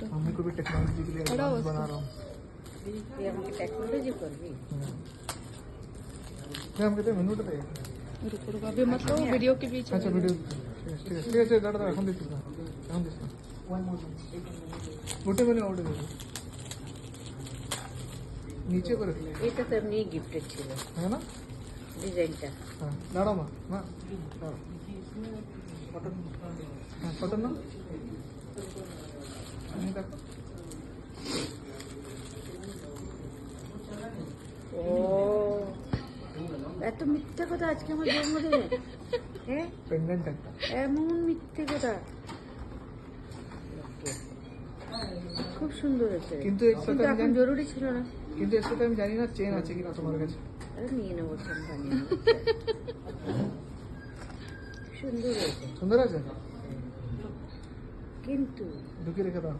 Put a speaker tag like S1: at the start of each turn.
S1: Photo
S2: mummy को भी technology के लिए
S1: खड़ा हो
S2: एडवांस बना
S1: उसको।
S2: रहा हूँ।
S3: ये हमके टेक्नोलॉजी कर भी
S2: मैं हम कहते हैं मिनट पे
S1: रुको रुको अभी मतलब वीडियो के बीच
S2: अच्छा
S1: में।
S2: वीडियो ঠিক আছে ঠিক আছে দাঁড়া এখন দিচ্ছি না এখন দিচ্ছি গোটে মানে অর্ডার দেবো নিচে করে
S3: এটা তো এমনি গিফটেড ছিল
S2: হ্যাঁ না
S3: ডিজাইনটা
S2: হ্যাঁ দাঁড়াও মা মা দাঁড়াও হ্যাঁ ফটো না আমি দেখো
S3: ও এত মিথ্যে কথা আজকে আমার জন্মদিনে হ্যাঁ
S2: পেন্ডেন্ট একটা
S3: এমন মিথ্যে কথা খুব সুন্দর হয়েছে
S2: কিন্তু এর সাথে
S3: কিন্তু
S2: আমি
S3: এখন
S2: জানি
S3: জরুরি ছিল না
S2: কিন্তু এর সাথে আমি জানি না চেন আছে কিনা তোমার কাছে
S3: আরে নিয়ে নেবো সন্ধ্যা নিয়ে নেবো। সুন্দর হয়েছে
S2: সুন্দর আছে
S3: কিন্তু
S2: ঢুকিয়ে রেখে দাও